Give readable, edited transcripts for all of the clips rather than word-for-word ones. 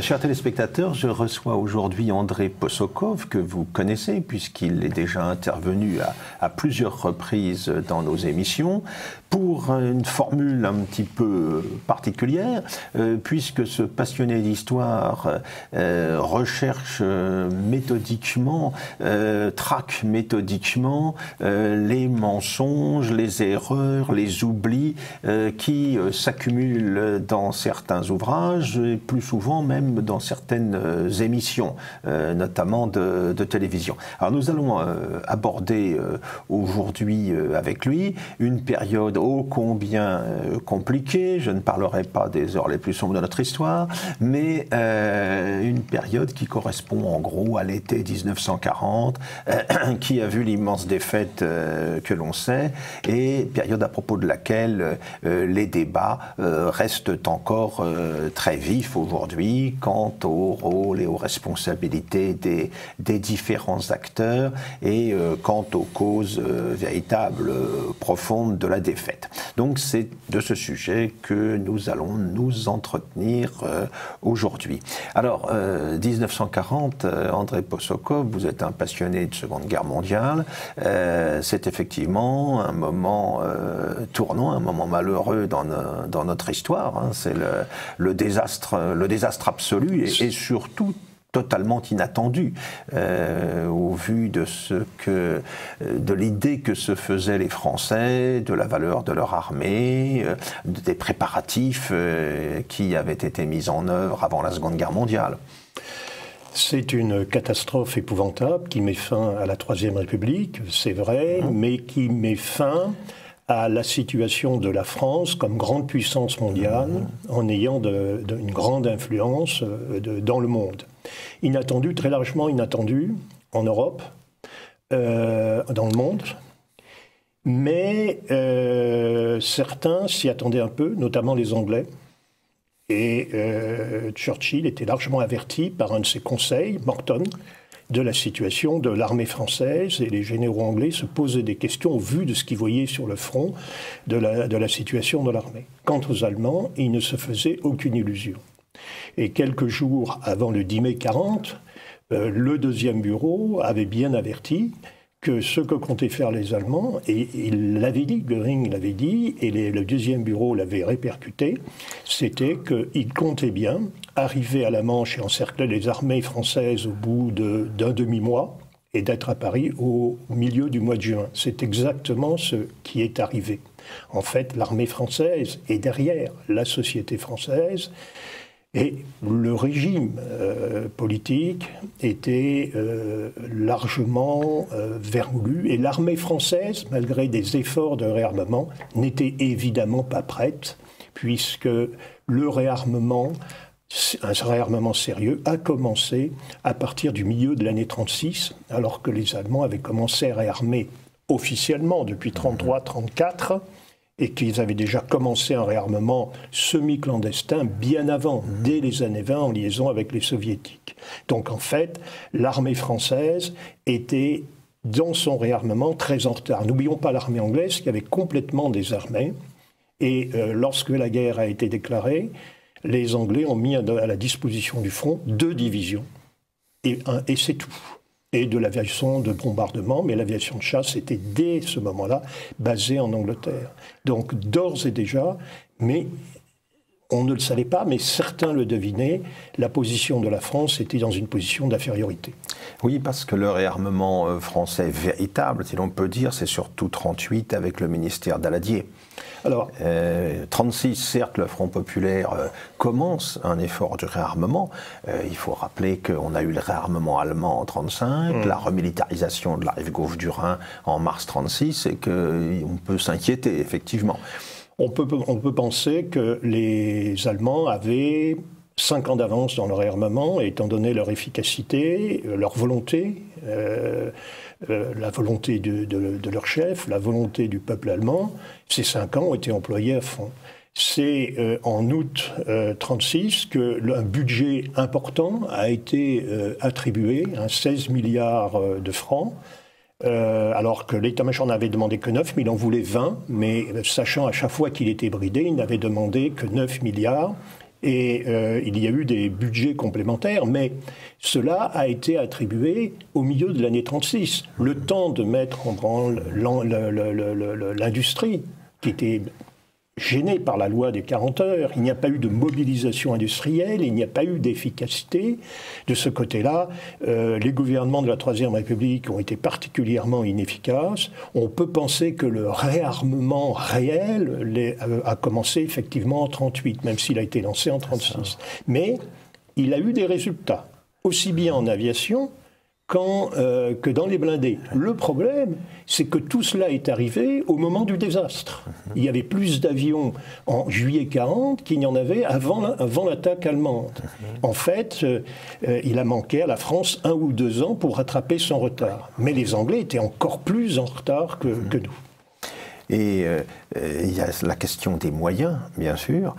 Chers téléspectateurs, je reçois aujourd'hui André Possokov, que vous connaissez puisqu'il est déjà intervenu à plusieurs reprises dans nos émissions, pour une formule un petit peu particulière, puisque ce passionné d'histoire recherche méthodiquement, traque méthodiquement les mensonges, les erreurs, les oublis qui s'accumulent dans certains ouvrages, et plus souvent même dans certaines émissions, notamment de télévision. Alors nous allons aborder aujourd'hui avec lui une période ô combien compliquée. Je ne parlerai pas des heures les plus sombres de notre histoire, mais une période qui correspond en gros à l'été 1940, qui a vu l'immense défaite que l'on sait, et période à propos de laquelle les débats restent encore très vifs aujourd'hui quant au rôle et aux responsabilités des différents acteurs et quant aux causes véritables, profondes de la défaite. Donc c'est de ce sujet que nous allons nous entretenir aujourd'hui. Alors, 1940, André Possokov, vous êtes un passionné de Seconde Guerre mondiale. C'est effectivement un moment tournant, un moment malheureux dans notre histoire. Hein. C'est le désastre absolu et surtout totalement inattendu au vu de l'idée que se faisaient les Français, de la valeur de leur armée, des préparatifs qui avaient été mis en œuvre avant la Seconde Guerre mondiale. C'est une catastrophe épouvantable qui met fin à la Troisième République, c'est vrai, mais qui met fin à la situation de la France comme grande puissance mondiale en ayant une grande influence dans le monde. Inattendu, très largement inattendu en Europe, dans le monde, mais certains s'y attendaient un peu, notamment les Anglais. Et Churchill était largement averti par un de ses conseils, Morton, de la situation de l'armée française, et les généraux anglais se posaient des questions au vu de ce qu'ils voyaient sur le front de la situation de l'armée. Quant aux Allemands, ils ne se faisaient aucune illusion. Et quelques jours avant le 10 mai 40, le deuxième bureau avait bien averti que ce que comptaient faire les Allemands, et il l'avait dit, Göring l'avait dit, et le deuxième bureau l'avait répercuté, c'était qu'ils comptaient bien arriver à la Manche et encercler les armées françaises au bout d'un demi-mois et d'être à Paris au milieu du mois de juin. C'est exactement ce qui est arrivé. En fait, l'armée française est derrière la société française. Et le régime politique était largement vermoulu. Et l'armée française, malgré des efforts de réarmement, n'était évidemment pas prête, puisque le réarmement, un réarmement sérieux, a commencé à partir du milieu de l'année 36, alors que les Allemands avaient commencé à réarmer officiellement depuis 1933-1934, et qu'ils avaient déjà commencé un réarmement semi-clandestin bien avant, dès les années 20, en liaison avec les soviétiques. Donc en fait, l'armée française était dans son réarmement très en retard. N'oublions pas l'armée anglaise qui avait complètement désarmé, et lorsque la guerre a été déclarée, les Anglais ont mis à la disposition du front 2 divisions, et c'est tout. Et de l'aviation de bombardement, mais l'aviation de chasse était dès ce moment-là basée en Angleterre. Donc d'ores et déjà, mais on ne le savait pas, mais certains le devinaient, la position de la France était dans une position d'infériorité. Oui, parce que le réarmement français véritable, si l'on peut dire, c'est surtout 1938 avec le ministère Daladier. Alors, 1936, certes, le Front populaire commence un effort de réarmement. Il faut rappeler qu'on a eu le réarmement allemand en 1935, la remilitarisation de la rive gauche du Rhin en mars 1936, et qu'on peut s'inquiéter, effectivement. On peut penser que les Allemands avaient 5 ans d'avance dans leur réarmement, étant donné leur efficacité, leur volonté, la volonté de leur chef, la volonté du peuple allemand. Ces 5 ans ont été employés à fond. C'est en août 1936 qu'un budget important a été attribué, 16 milliards de francs, alors que l'état-major n'avait demandé que 9, mais il en voulait 20, mais sachant à chaque fois qu'il était bridé, il n'avait demandé que 9 milliards. Et il y a eu des budgets complémentaires, mais cela a été attribué au milieu de l'année 36, le temps de mettre en branle l'industrie, qui était gênée par la loi des 40 heures. Il n'y a pas eu de mobilisation industrielle, il n'y a pas eu d'efficacité. De ce côté-là, les gouvernements de la Troisième République ont été particulièrement inefficaces. On peut penser que le réarmement réel a commencé effectivement en 38, même s'il a été lancé en 36. Mais il a eu des résultats, aussi bien en aviation que dans les blindés. Le problème, c'est que tout cela est arrivé au moment du désastre. Il y avait plus d'avions en juillet 40 qu'il n'y en avait avant l'attaque allemande. En fait, il a manqué à la France 1 ou 2 ans pour rattraper son retard. Mais les Anglais étaient encore plus en retard que nous. Et il y a la question des moyens, bien sûr,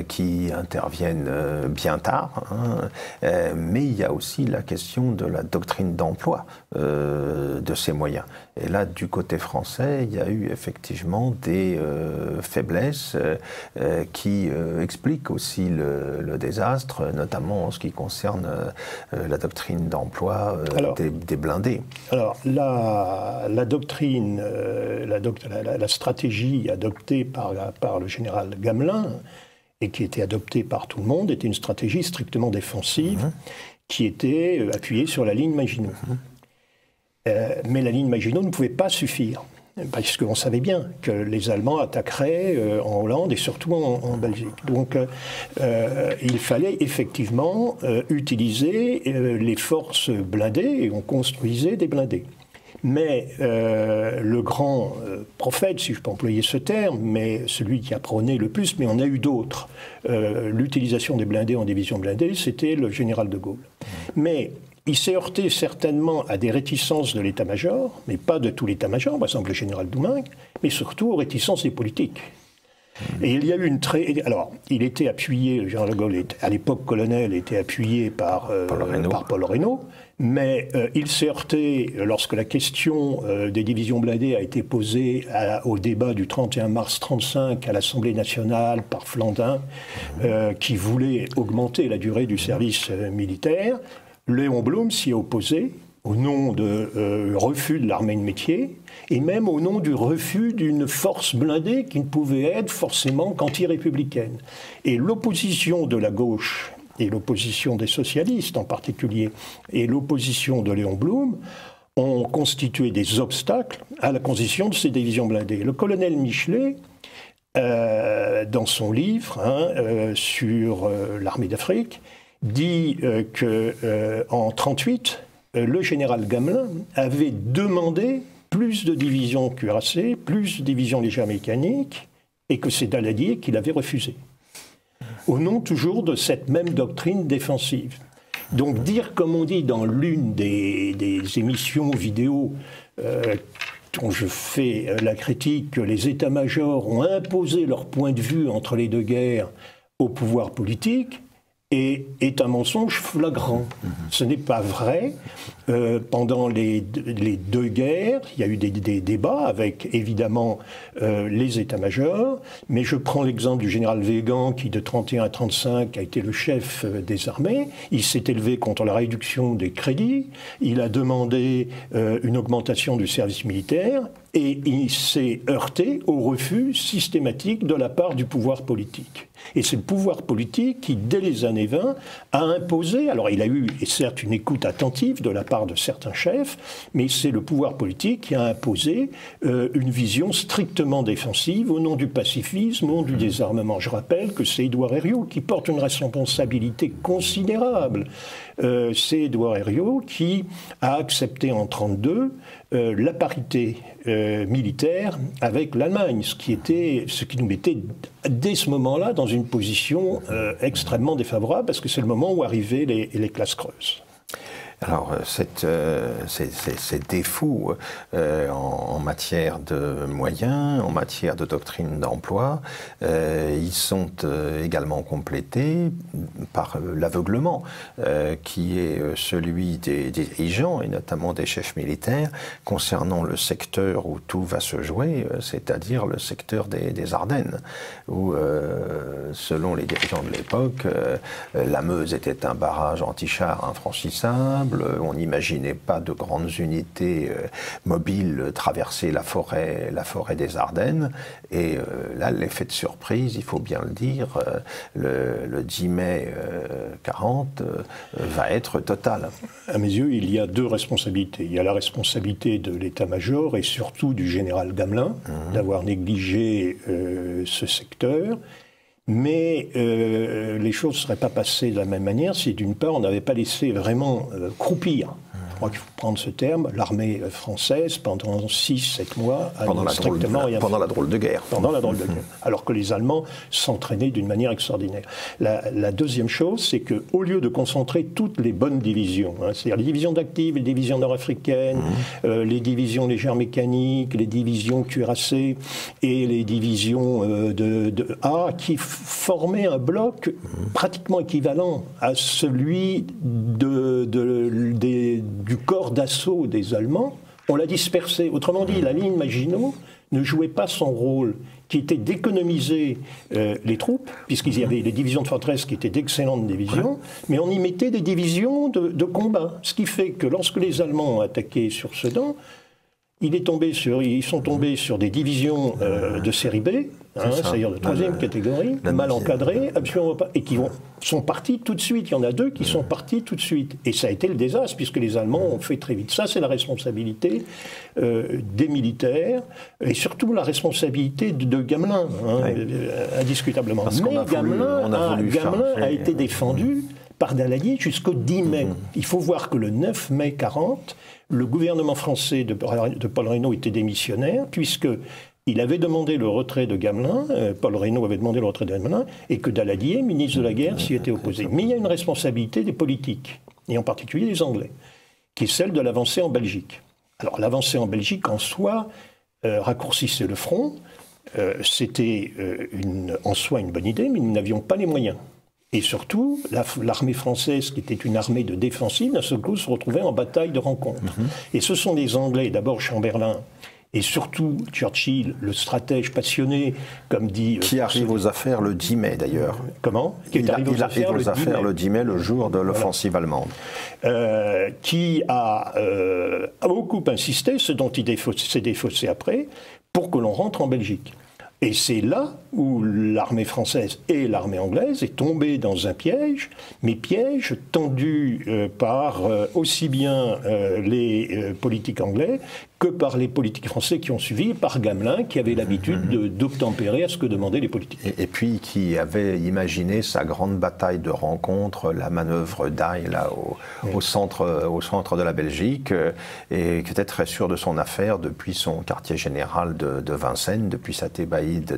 qui interviennent bien tard, hein, mais il y a aussi la question de la doctrine d'emploi de ces moyens. Et là, du côté français, il y a eu effectivement des faiblesses qui expliquent aussi le désastre, notamment en ce qui concerne la doctrine d'emploi des blindés. Alors, la doctrine, la stratégie adoptée par le général Gamelin, et qui était adoptée par tout le monde, était une stratégie strictement défensive, qui était appuyée sur la ligne Maginot. Mais la ligne Maginot ne pouvait pas suffire, parce qu'on savait bien que les Allemands attaqueraient en Hollande et surtout en Belgique. Donc il fallait effectivement utiliser les forces blindées, et on construisait des blindés. Mais le grand prophète, si je peux employer ce terme, mais celui qui a prôné le plus, mais on a eu d'autres, l'utilisation des blindés en division blindée, c'était le général de Gaulle. Mais il s'est heurté certainement à des réticences de l'état-major, mais pas de tout l'état-major, par exemple le général Doumergue, mais surtout aux réticences des politiques. Et il y a eu Alors, il était appuyé, le général de Gaulle, à l'époque colonel, était appuyé par Paul Reynaud, mais il s'est heurté, lorsque la question des divisions blindées a été posée au débat du 31 mars 1935 à l'Assemblée nationale par Flandin, qui voulait augmenter la durée du service militaire. Léon Blum s'y est opposé au nom de refus de l'armée de métier et même au nom du refus d'une force blindée qui ne pouvait être forcément qu'anti-républicaine. Et l'opposition de la gauche, et l'opposition des socialistes en particulier, et l'opposition de Léon Blum, ont constitué des obstacles à la construction de ces divisions blindées. Le colonel Michelet, dans son livre sur l'armée d'Afrique, dit qu'en 1938, le général Gamelin avait demandé plus de divisions cuirassées, plus de divisions légères mécaniques, et que c'est Daladier qui l'avait refusé. Au nom toujours de cette même doctrine défensive. Donc dire, comme on dit dans l'une des émissions vidéo dont je fais la critique, que les états-majors ont imposé leur point de vue entre les deux guerres au pouvoir politique, est un mensonge flagrant. Ce n'est pas vrai. Pendant les deux guerres, il y a eu des débats avec, évidemment, les états-majors, mais je prends l'exemple du général Weygand, qui, de 1931 à 1935, a été le chef des armées. Il s'est élevé contre la réduction des crédits, il a demandé une augmentation du service militaire, et il s'est heurté au refus systématique de la part du pouvoir politique. Et c'est le pouvoir politique qui, dès les années 20, a imposé, alors il a eu, et certes, une écoute attentive de la part de certains chefs, mais c'est le pouvoir politique qui a imposé une vision strictement défensive au nom du pacifisme, au nom du désarmement. Je rappelle que c'est Édouard Herriot qui porte une responsabilité considérable. C'est Édouard Herriot qui a accepté en 1932 la parité militaire avec l'Allemagne, ce qui nous mettait dès ce moment-là dans une position extrêmement défavorable, parce que c'est le moment où arrivaient les classes creuses. Alors, ces défauts en matière de moyens, en matière de doctrine d'emploi, ils sont également complétés par l'aveuglement qui est celui des dirigeants et notamment des chefs militaires concernant le secteur où tout va se jouer, c'est-à-dire le secteur des Ardennes, où, selon les dirigeants de l'époque, la Meuse était un barrage anti-char infranchissable. On n'imaginait pas de grandes unités mobiles traverser la forêt des Ardennes. Et là, l'effet de surprise, il faut bien le dire, le 10 mai 40 va être total. À mes yeux, il y a deux responsabilités. Il y a la responsabilité de l'état-major et surtout du général Gamelin d'avoir négligé ce secteur. Mais les choses ne seraient pas passées de la même manière si, d'une part, on n'avait pas laissé vraiment croupir. Je crois qu'il faut prendre ce terme, l'armée française, pendant 6-7 mois, pendant la drôle de guerre. Pendant la drôle de guerre. Alors que les Allemands s'entraînaient d'une manière extraordinaire. La deuxième chose, c'est qu'au lieu de concentrer toutes les bonnes divisions, c'est-à-dire les divisions d'actifs, les divisions nord-africaines, les divisions légères mécaniques, les divisions cuirassées et les divisions de A, qui formaient un bloc pratiquement équivalent à celui du corps d'assaut des Allemands, on l'a dispersé. Autrement dit, la ligne Maginot ne jouait pas son rôle, qui était d'économiser les troupes, puisqu'il y avait les divisions de forteresse qui étaient d'excellentes divisions, mais on y mettait des divisions de combat. Ce qui fait que lorsque les Allemands ont attaqué sur Sedan, ils sont tombés sur des divisions de série B, c'est-à-dire de troisième catégorie, mal encadrées, absolument pas, et qui sont partis tout de suite. Il y en a deux qui sont partis tout de suite. Et ça a été le désastre, puisque les Allemands ont fait très vite. Ça, c'est la responsabilité des militaires, et surtout la responsabilité de Gamelin, indiscutablement. Mais Gamelin a été défendu par Daladier jusqu'au 10 mai. Il faut voir que le 9 mai 40, le gouvernement français de Paul Reynaud était démissionnaire, puisqu'il avait demandé le retrait de Gamelin, Paul Reynaud avait demandé le retrait de Gamelin, et que Daladier, ministre de la Guerre, s'y était opposé. Mais il y a une responsabilité des politiques, et en particulier des Anglais, qui est celle de l'avancée en Belgique. Alors l'avancée en Belgique, en soi, raccourcissait le front. C'était en soi une bonne idée, mais nous n'avions pas les moyens. Et surtout, l'armée française, qui était une armée de défensive, d'un seul coup se retrouvait en bataille de rencontre. Et ce sont les Anglais, d'abord Chamberlain, et surtout Churchill, le stratège passionné, comme dit... Qui arrive aux affaires le 10 mai, d'ailleurs. Comment ? Il arrive aux affaires le 10 mai, le jour de l'offensive allemande. Qui a beaucoup insisté, ce dont il s'est défaussé après, pour que l'on rentre en Belgique. Et c'est là où l'armée française et l'armée anglaise est tombée dans un piège, mais piège tendu par aussi bien les politiques anglais que par les politiques français qui ont suivi, par Gamelin, qui avait l'habitude d'obtempérer à ce que demandaient les politiques. Et puis qui avait imaginé sa grande bataille de rencontre, la manœuvre d'Aille, là, au centre de la Belgique, et qui était très sûr de son affaire depuis son quartier général de Vincennes, depuis sa thébaïde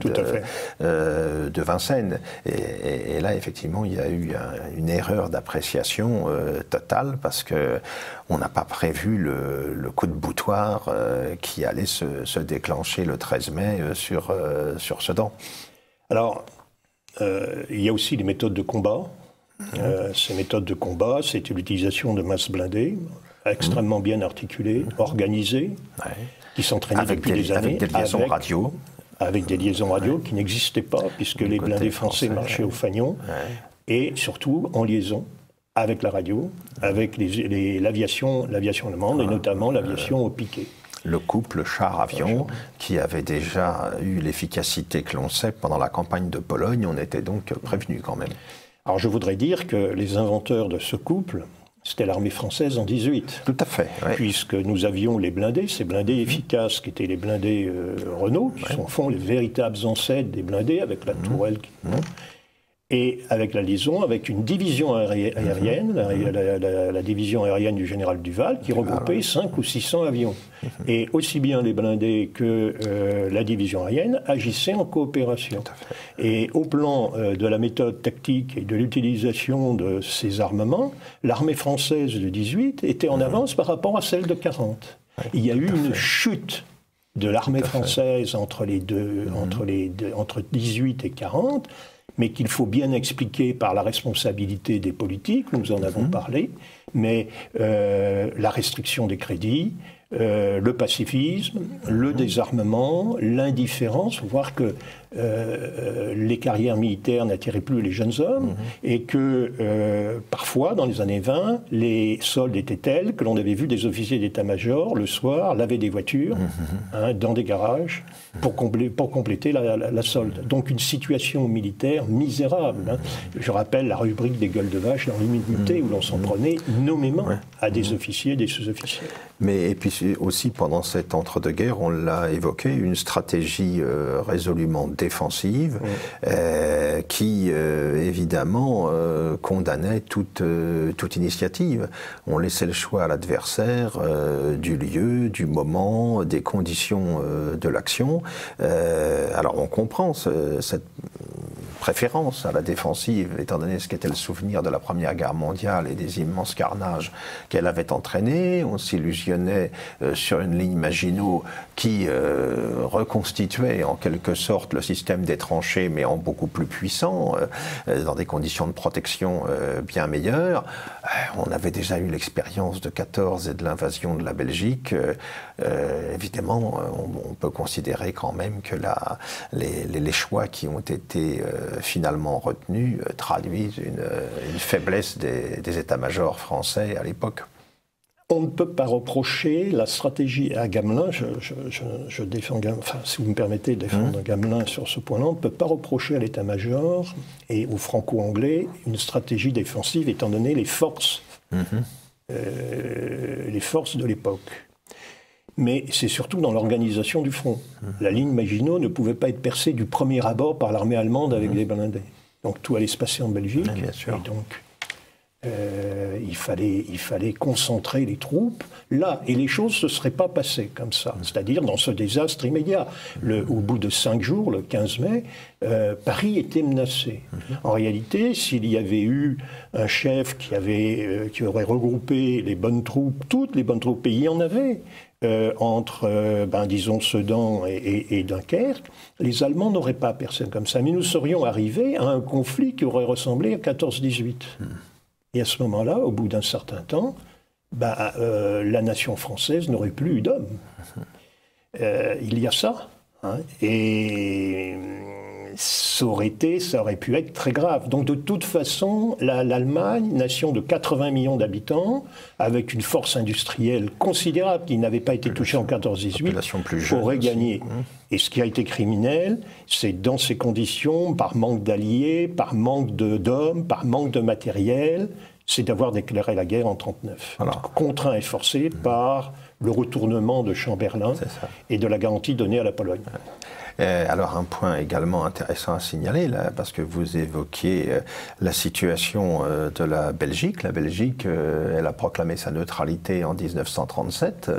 de Vincennes. Et là, effectivement, il y a eu une erreur d'appréciation totale, parce qu'on n'a pas prévu le coup de boutoir qui allait se déclencher le 13 mai sur Sedan. Alors, il y a aussi les méthodes de combat. Ces méthodes de combat, c'est l'utilisation de masses blindées, extrêmement bien articulées, organisées, qui s'entraînaient depuis des années. Avec des liaisons radio. Avec des liaisons radio qui n'existaient pas, puisque les blindés français marchaient au fanion, et surtout en liaison avec la radio, avec l'aviation allemande, et notamment l'aviation au piquet. Le couple char-avion qui avait déjà eu l'efficacité que l'on sait pendant la campagne de Pologne, on était donc prévenus quand même. Alors je voudrais dire que les inventeurs de ce couple, c'était l'armée française en 18. Tout à fait. Ouais. Puisque nous avions les blindés, ces blindés efficaces qui étaient les blindés Renault, qui sont au fond les véritables ancêtres des blindés avec la tourelle. et avec la liaison avec une division aérienne, la division aérienne du général Duval, qui regroupait 500 ou 600 avions. Et aussi bien les blindés que la division aérienne agissaient en coopération. Et au plan de la méthode tactique et de l'utilisation de ces armements, l'armée française de 18 était en avance par rapport à celle de 40. Il y a eu une chute de l'armée française entre 18 et 40, mais qu'il faut bien expliquer par la responsabilité des politiques, nous en avons parlé, mais la restriction des crédits, le pacifisme, le désarmement, l'indifférence, voir que les carrières militaires n'attiraient plus les jeunes hommes et que parfois, dans les années 20, les soldes étaient tels que l'on avait vu des officiers d'état-major le soir laver des voitures dans des garages pour compléter la solde. Donc une situation militaire misérable. Je rappelle la rubrique des gueules de vache dans l'immunité où l'on s'en prenait nommément à des officiers et des sous-officiers. Mais et puis aussi pendant cet entre-deux-guerres, on l'a évoqué, une stratégie résolument défensive qui évidemment condamnait toute initiative. On laissait le choix à l'adversaire du lieu, du moment, des conditions de l'action. Alors on comprend cette préférence à la défensive, étant donné ce qu'était le souvenir de la Première Guerre mondiale et des immenses carnages qu'elle avait entraînés. On s'illusionnait sur une ligne Maginot qui reconstituait en quelque sorte le système des tranchées, mais en beaucoup plus puissant, dans des conditions de protection bien meilleures. On avait déjà eu l'expérience de 14 et de l'invasion de la Belgique. Évidemment, on peut considérer quand même que les choix qui ont été finalement retenus traduisent une faiblesse des états-majors français à l'époque. On ne peut pas reprocher la stratégie à Gamelin, je défends Gamelin, enfin si vous me permettez de défendre Gamelin sur ce point-là, on ne peut pas reprocher à l'état-major et aux franco-anglais une stratégie défensive étant donné les forces de l'époque. Mais c'est surtout dans l'organisation du front. La ligne Maginot ne pouvait pas être percée du premier abord par l'armée allemande avec des blindés. Donc tout allait se passer en Belgique. Bien sûr. Et donc il fallait concentrer les troupes là. Et les choses ne se seraient pas passées comme ça. C'est-à-dire dans ce désastre immédiat. Au bout de 5 jours, le 15 mai, Paris était menacé. En réalité, s'il y avait eu un chef qui aurait regroupé les bonnes troupes, toutes les bonnes troupes, et il y en avait, entre, disons, Sedan et Dunkerque, les Allemands n'auraient pas percé comme ça. Mais nous serions arrivés à un conflit qui aurait ressemblé à 14-18. Et à ce moment-là, au bout d'un certain temps, la nation française n'aurait plus eu d'hommes. Il y a ça. Et ça aurait pu être très grave. Donc de toute façon, l'Allemagne, nation de 80 millions d'habitants, avec une force industrielle considérable qui n'avait pas été touchée en 14-18, aurait gagné. Et ce qui a été criminel, c'est dans ces conditions, par manque d'alliés, par manque d'hommes, par manque de matériel, c'est d'avoir déclaré la guerre en 1939. Voilà. Contraint et forcé par le retournement de Chamberlain et de la garantie donnée à la Pologne. Alors un point également intéressant à signaler, là, parce que vous évoquiez la situation de la Belgique. La Belgique, elle a proclamé sa neutralité en 1937.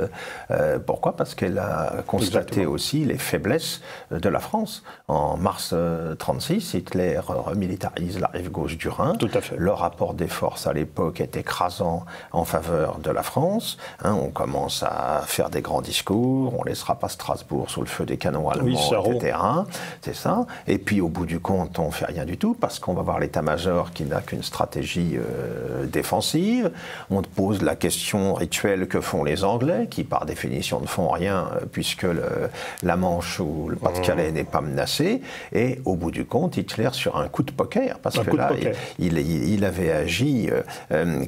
Pourquoi ? Parce qu'elle a constaté aussi les faiblesses de la France. En mars 1936, Hitler remilitarise la rive gauche du Rhin. Tout à fait. Le rapport des forces à l'époque est écrasant en faveur de la France. On commence à faire des grands discours, on ne laissera pas Strasbourg sous le feu des canons allemands, etc. C'est ça. Et puis au bout du compte, on ne fait rien du tout parce qu'on va voir l'état-major qui n'a qu'une stratégie défensive. On te pose la question rituelle que font les Anglais, qui par définition ne font rien puisque la Manche ou le Pas-de-Calais n'est pas menacé. Et au bout du compte, Hitler sur un coup de poker, parce que là, il avait agi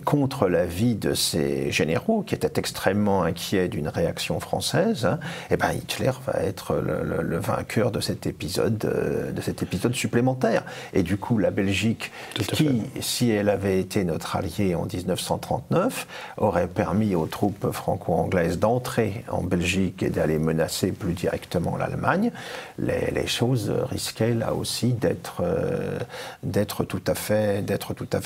contre l'avis de ses généraux qui étaient extrêmement inquiets inquiet d'une réaction française, hein, eh ben Hitler va être le vainqueur de cet épisode supplémentaire. Et du coup, la Belgique, qui, si elle avait été notre alliée en 1939, aurait permis aux troupes franco-anglaises d'entrer en Belgique et d'aller menacer plus directement l'Allemagne, les choses risquaient là aussi d'être tout à fait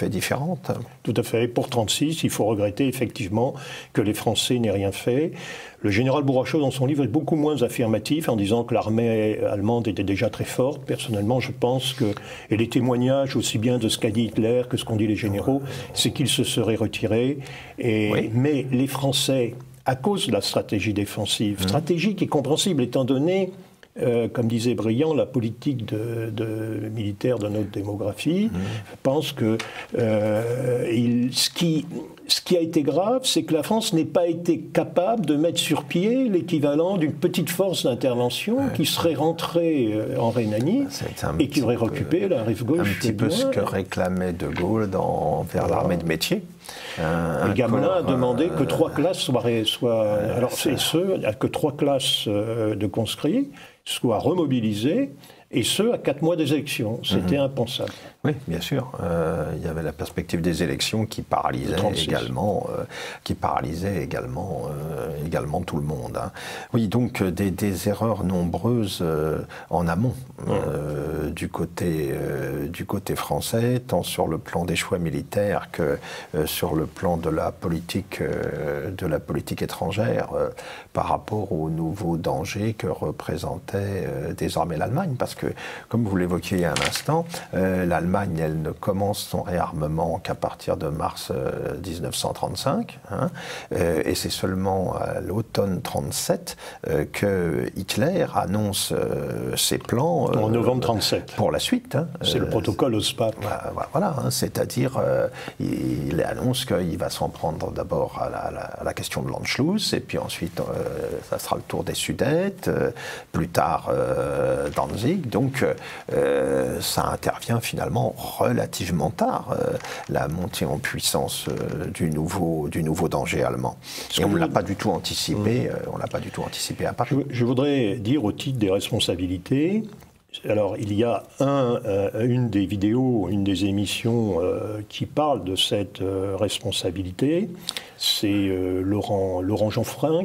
différentes. Tout à fait. Pour 1936, il faut regretter effectivement que les Français n'aient rien fait. Le général Bourrachaud, dans son livre, est beaucoup moins affirmatif en disant que l'armée allemande était déjà très forte. Personnellement, je pense que, et les témoignages aussi bien de ce qu'a dit Hitler que ce qu'ont dit les généraux, c'est qu'ils se seraient retirés. Mais les Français, à cause de la stratégie défensive, stratégie qui est compréhensible étant donné, comme disait Briand, la politique militaire de notre démographie, je pense que ce qui a été grave, c'est que la France n'ait pas été capable de mettre sur pied l'équivalent d'une petite force d'intervention qui serait rentrée en Rhénanie et qui aurait occupé la rive gauche. Un petit peu ce que réclamait De Gaulle vers l'armée de métier. Et Gamelin a demandé que 3 classes soient que 3 classes de conscrits soient remobilisées, et ce, à 4 mois des élections. C'était impensable. Oui, bien sûr. Il y avait la perspective des élections qui paralysait également tout le monde. Hein. Oui, donc des erreurs nombreuses en amont du côté français, tant sur le plan des choix militaires que sur le plan de la politique étrangère par rapport aux nouveaux dangers que représentait désormais l'Allemagne. Parce que, comme vous l'évoquiez un instant, l'Allemagne, elle ne commence son réarmement qu'à partir de mars 1935, hein, et c'est seulement à l'automne 1937 que Hitler annonce ses plans en novembre 1937 pour la suite. Hein, c'est le protocole OSPAP. Voilà, hein, c'est-à-dire il annonce qu'il va s'en prendre d'abord à la question de l'Anschluss, et puis ensuite ça sera le tour des Sudètes, plus tard Danzig. Donc ça intervient finalement relativement tard, la montée en puissance du nouveau danger allemand. Et on ne l'a pas du tout anticipé. On l'a pas du tout anticipé à Paris. Je voudrais dire au titre des responsabilités. Alors, il y a une des vidéos, une des émissions qui parle de cette responsabilité. C'est Laurent Geoffrin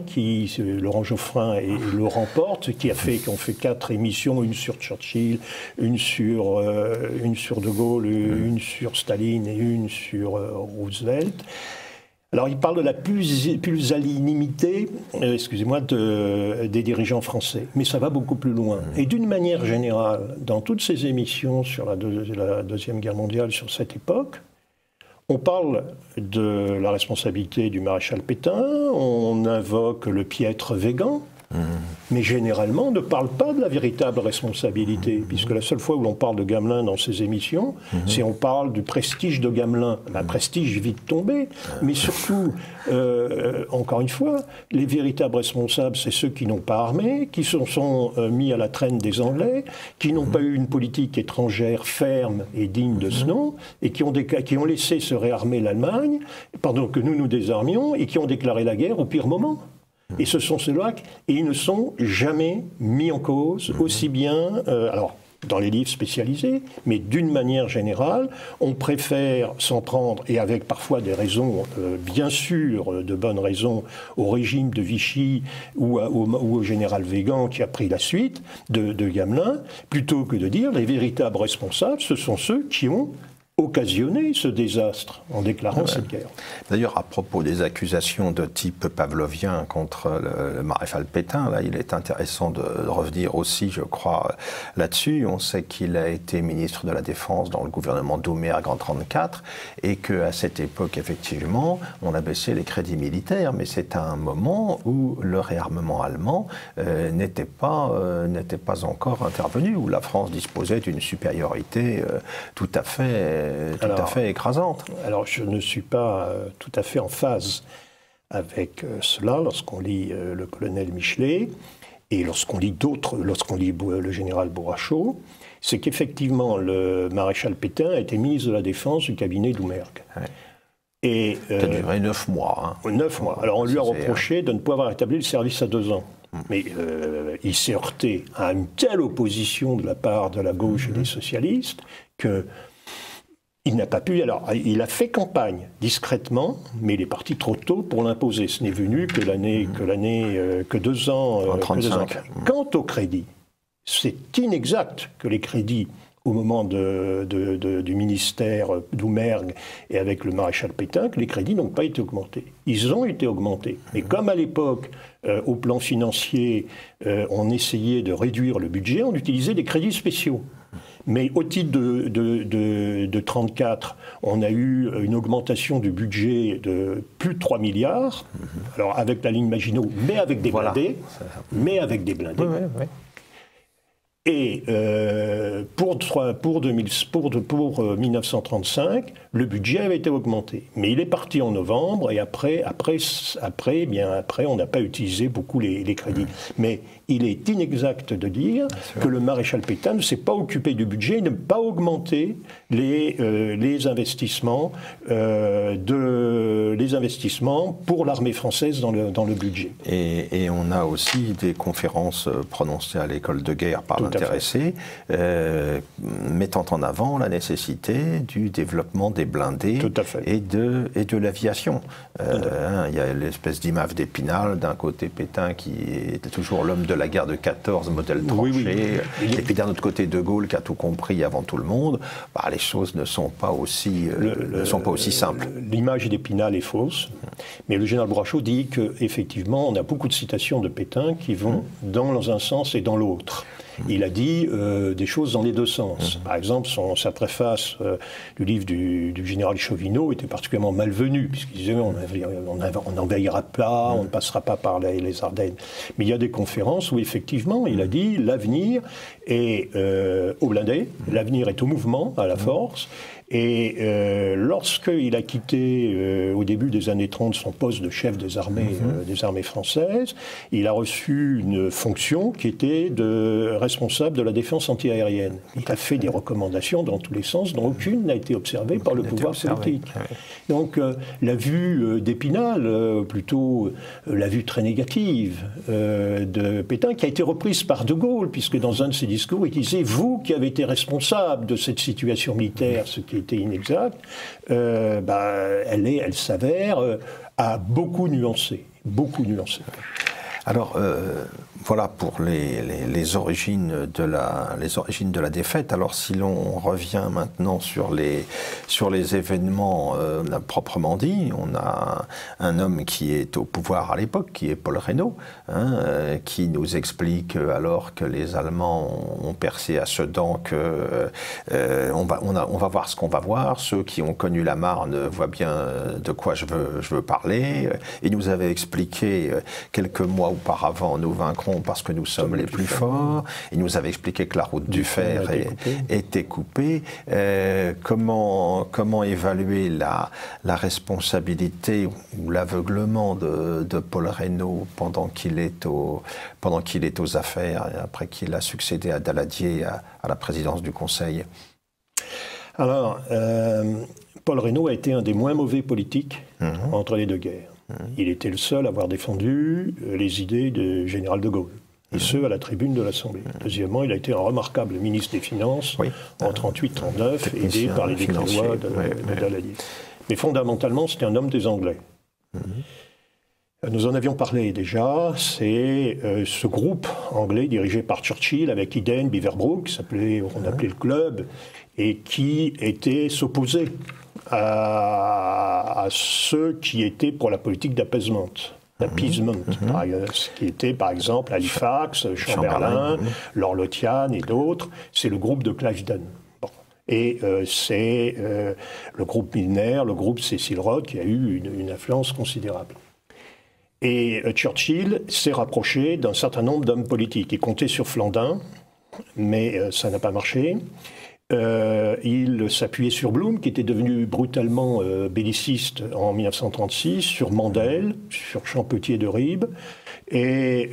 et Laurent Porte qui ont fait 4 émissions, une sur Churchill, une sur De Gaulle, une sur Staline et une sur Roosevelt. Alors, il parle de la pusillanimité, des dirigeants français. Mais ça va beaucoup plus loin. Et d'une manière générale, dans toutes ces émissions sur la Deuxième Guerre mondiale, sur cette époque, on parle de la responsabilité du maréchal Pétain, on invoque le piètre Weygand, mais généralement on ne parle pas de la véritable responsabilité, puisque la seule fois où l'on parle de Gamelin dans ces émissions, c'est on parle du prestige de Gamelin. Un prestige vite tombé, mais surtout, encore une fois, les véritables responsables, c'est ceux qui n'ont pas armé, qui se sont mis à la traîne des Anglais, qui n'ont pas eu une politique étrangère ferme et digne de ce nom, et qui ont laissé se réarmer l'Allemagne, pendant que nous désarmions, et qui ont déclaré la guerre au pire moment. Et ce sont ceux-là, et ils ne sont jamais mis en cause, aussi bien, alors dans les livres spécialisés, mais d'une manière générale, on préfère s'en prendre, et avec parfois des raisons, bien sûr, de bonnes raisons, au régime de Vichy ou au général Weygand qui a pris la suite de Gamelin, plutôt que de dire les véritables responsables, ce sont ceux qui ont occasionner ce désastre en déclarant cette guerre. D'ailleurs, à propos des accusations de type pavlovien contre le maréchal Pétain, là, il est intéressant de revenir aussi, je crois, là-dessus. On sait qu'il a été ministre de la Défense dans le gouvernement Doumergue en 1934 et qu'à cette époque, effectivement, on a baissé les crédits militaires, mais c'est à un moment où le réarmement allemand n'était pas encore intervenu, où la France disposait d'une supériorité tout à fait écrasante. Alors, je ne suis pas tout à fait en phase avec cela lorsqu'on lit le colonel Michelet et lorsqu'on lit le général Bourrachaud, c'est qu'effectivement, le maréchal Pétain a été ministre de la Défense du cabinet Doumergue. Ouais. Et, ça a duré 9 mois. 9 mois. Alors on lui a reproché de ne pas avoir établi le service à 2 ans. Mais il s'est heurté à une telle opposition de la part de la gauche et des socialistes que il n'a pas pu. Alors, il a fait campagne discrètement, mais il est parti trop tôt pour l'imposer. Ce n'est venu que 2 ans. En 35. Quant au crédit, c'est inexact que les crédits, au moment du ministère Doumergue et avec le maréchal Pétain, que les crédits n'ont pas été augmentés. Ils ont été augmentés. Mais comme à l'époque, au plan financier, on essayait de réduire le budget, on utilisait des crédits spéciaux. Mais au titre de 34, on a eu une augmentation du budget de plus de 3 milliards, alors avec la ligne Maginot, mais avec des blindés. Mais avec des blindés. Oui. Et pour 1935, le budget avait été augmenté. Mais il est parti en novembre et après on n'a pas utilisé beaucoup les crédits. Mais il est inexact de dire que le maréchal Pétain ne s'est pas occupé du budget, n'a pas augmenté les investissements pour l'armée française dans le budget. Et on a aussi des conférences prononcées à l'école de guerre par l'intéressé, mettant en avant la nécessité du développement des blindés et de l'aviation. Il y a l'espèce d'image d'Épinal, d'un côté Pétain qui est toujours l'homme de la guerre de 14, modèle tranché, et puis d'un autre côté De Gaulle qui a tout compris avant tout le monde. Les choses ne sont pas aussi, simples. L'image d'Épinal est fausse, mais le général Bourrachaud dit qu'effectivement, on a beaucoup de citations de Pétain qui vont dans un sens et dans l'autre. Il a dit des choses dans les deux sens. Par exemple, sa préface du livre du général Chauvineau était particulièrement malvenue, puisqu'il disait on n'envahira pas, on ne passera pas par les Ardennes. Mais il y a des conférences où effectivement il a dit l'avenir est au blindé, l'avenir est au mouvement, à la force. Et lorsqu'il a quitté au début des années 30 son poste de chef des armées françaises, il a reçu une fonction qui était de responsable de la défense antiaérienne. Il a fait des recommandations dans tous les sens, dont aucune n'a été observée par le pouvoir politique. Donc la vue d'Épinal, plutôt la vue très négative de Pétain, qui a été reprise par De Gaulle, puisque dans un de ses discours, il disait « Vous qui avez été responsable de cette situation militaire, ce qui était inexact, elle s'avère à beaucoup nuancée. Alors, voilà pour les origines de la défaite. Alors, si l'on revient maintenant sur les événements proprement dit, on a un homme qui est au pouvoir à l'époque, qui est Paul Reynaud, qui nous explique alors que les Allemands ont percé à Sedan que on va voir ce qu'on va voir. Ceux qui ont connu la Marne voient bien de quoi je veux parler. Il nous avait expliqué quelques mois auparavant, nous vaincrons parce que nous sommes les plus forts. Il nous avait expliqué que la route du fer était coupée. Comment évaluer la responsabilité ou l'aveuglement de Paul Reynaud pendant qu'il est aux affaires, et après qu'il a succédé à Daladier à la présidence du Conseil? Alors, Paul Reynaud a été un des moins mauvais politiques entre les deux guerres. Il était le seul à avoir défendu les idées du général de Gaulle, et ce, à la tribune de l'Assemblée. Deuxièmement, il a été un remarquable ministre des Finances en 38-39, aidé par les décrets-lois de Daladier. Mais fondamentalement, c'était un homme des Anglais. Nous en avions parlé déjà, c'est ce groupe anglais dirigé par Churchill avec Eden, Beaverbrook, on appelait le club, et qui s'opposait à ceux qui étaient pour la politique d'apaisement, ce qui était par exemple Halifax, Chamberlain, Lord Lothian et d'autres. C'est le groupe de Cliveden. Et c'est le groupe Milner, le groupe Cecil Rhodes qui a eu une influence considérable. Et Churchill s'est rapproché d'un certain nombre d'hommes politiques. Il comptait sur Flandin, mais ça n'a pas marché. Il s'appuyait sur Blum, qui était devenu brutalement belliciste en 1936, sur Mandel, sur Champetier de Ribes, et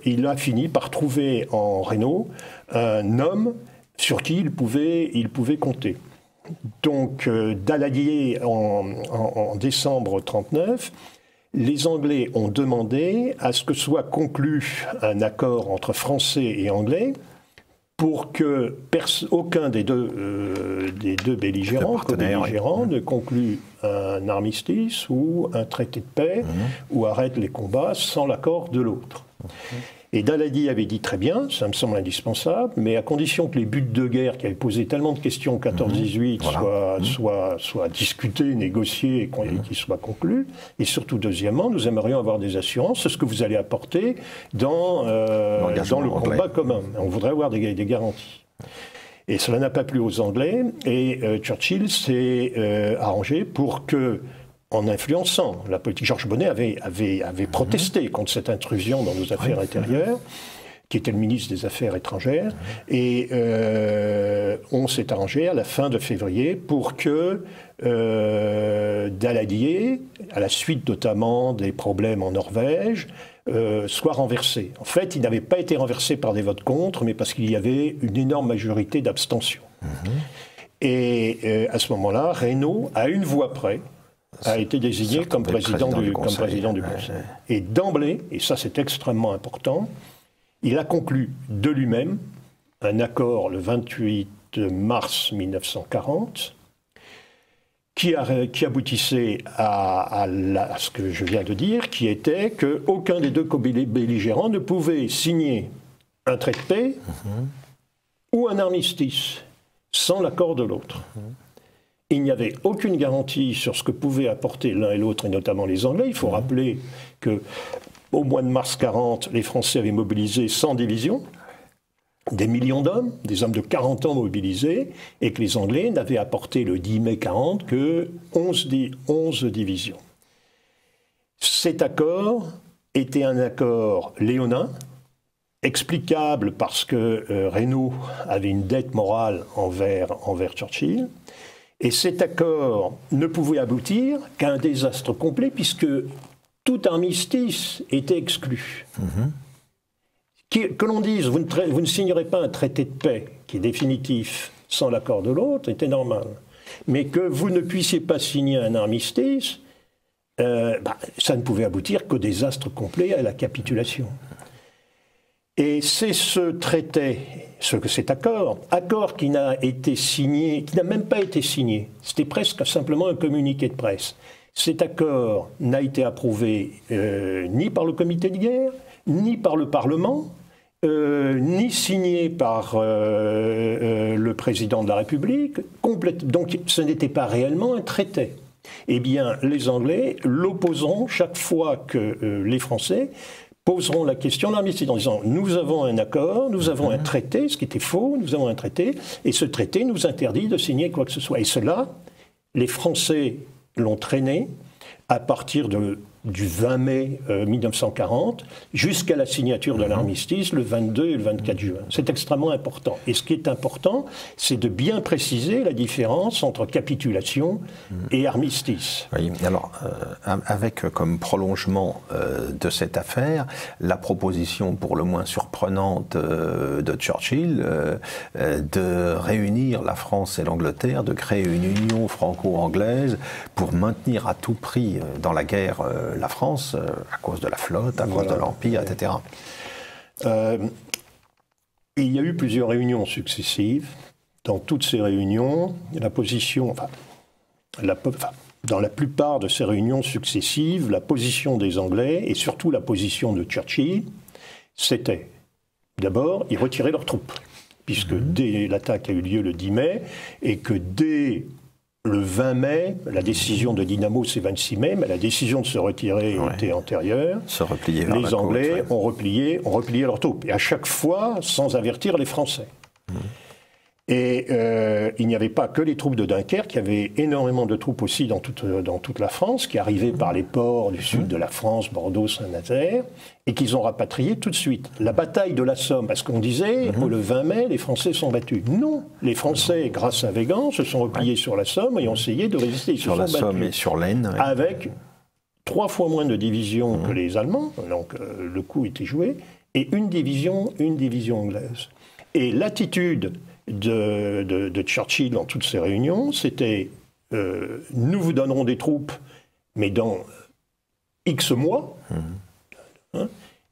il a fini par trouver en Reynaud un homme sur qui il pouvait compter. donc Daladier en décembre 1939, les Anglais ont demandé à ce que soit conclu un accord entre Français et Anglais pour que aucun des deux belligérants, ne conclue un armistice ou un traité de paix ou arrête les combats sans l'accord de l'autre. Et Daladier avait dit très bien, ça me semble indispensable, mais à condition que les buts de guerre qui avaient posé tellement de questions en 14-18 soient discutés, négociés et qu'ils soient conclus. Et surtout, deuxièmement, nous aimerions avoir des assurances sur ce que vous allez apporter dans le combat commun. On voudrait avoir des garanties. Et cela n'a pas plu aux Anglais, et Churchill s'est arrangé pour que, en influençant la politique. Georges Bonnet avait protesté contre cette intrusion dans nos affaires intérieures, qui était le ministre des Affaires étrangères, et on s'est arrangé à la fin de février pour que Daladier, à la suite notamment des problèmes en Norvège, soit renversé. En fait, il n'avait pas été renversé par des votes contre, mais parce qu'il y avait une énorme majorité d'abstention. Et à ce moment-là, Reynaud, à une voix près, a été désigné comme président du Conseil. Et d'emblée, et ça c'est extrêmement important, il a conclu de lui-même un accord le 28 mars 1940 qui aboutissait à ce que je viens de dire, qui était qu'aucun des deux belligérants ne pouvait signer un traité de paix ou un armistice sans l'accord de l'autre. Il n'y avait aucune garantie sur ce que pouvaient apporter l'un et l'autre, et notamment les Anglais. Il faut rappeler qu'au mois de mars 40, les Français avaient mobilisé 100 divisions, des millions d'hommes, des hommes de 40 ans mobilisés, et que les Anglais n'avaient apporté le 10 mai 40 que 11 divisions. Cet accord était un accord léonin, explicable parce que Reynaud avait une dette morale envers Churchill. Et cet accord ne pouvait aboutir qu'à un désastre complet, puisque tout armistice était exclu. Que l'on dise, vous ne signerez pas un traité de paix qui est définitif sans l'accord de l'autre, était normal. Mais que vous ne puissiez pas signer un armistice, ça ne pouvait aboutir qu'au désastre complet, à la capitulation. Et c'est ce traité, cet accord qui n'a été signé, qui n'a même pas été signé, c'était presque simplement un communiqué de presse. Cet accord n'a été approuvé ni par le comité de guerre, ni par le Parlement, ni signé par le président de la République. Donc ce n'était pas réellement un traité. Eh bien, les Anglais l'opposeront chaque fois que les Français poseront la question de l'armistice en disant « Nous avons un accord, nous avons un traité », ce qui était faux, nous avons un traité, et ce traité nous interdit de signer quoi que ce soit. Et cela, les Français l'ont traîné à partir du 20 mai 1940 jusqu'à la signature de l'armistice le 22 et le 24 juin. C'est extrêmement important. Et ce qui est important, c'est de bien préciser la différence entre capitulation et armistice. Oui, alors, avec comme prolongement de cette affaire, la proposition pour le moins surprenante de Churchill de réunir la France et l'Angleterre, de créer une union franco-anglaise pour maintenir à tout prix dans la guerre la France, à cause de la flotte, à cause de l'Empire, etc. Il y a eu plusieurs réunions successives. Dans toutes ces réunions, la position, dans la plupart de ces réunions successives, la position des Anglais, et surtout la position de Churchill, c'était d'abord, ils retiraient leurs troupes, puisque dès l'attaque a eu lieu le 10 mai, et que dès le 20 mai, la décision de Dynamo, c'est 26 mai, mais la décision de se retirer était antérieure. Se replier vers les Anglais ont replié leurs troupes. Et à chaque fois, sans avertir les Français. Et il n'y avait pas que les troupes de Dunkerque, il y avait énormément de troupes aussi dans toute la France, qui arrivaient par les ports du sud de la France, Bordeaux, Saint-Nazaire, et qu'ils ont rapatriés tout de suite. La bataille de la Somme, parce qu'on disait, le 20 mai, les Français sont battus. Non, les Français, grâce à Weygand, se sont repliés sur la Somme et ont essayé de résister. Ils sur la Somme et sur l'Aisne. Avec 3 fois moins de divisions que les Allemands, donc le coup était joué, et une division anglaise. Et l'attitude de Churchill dans toutes ces réunions, c'était nous vous donnerons des troupes, mais dans X mois, hein,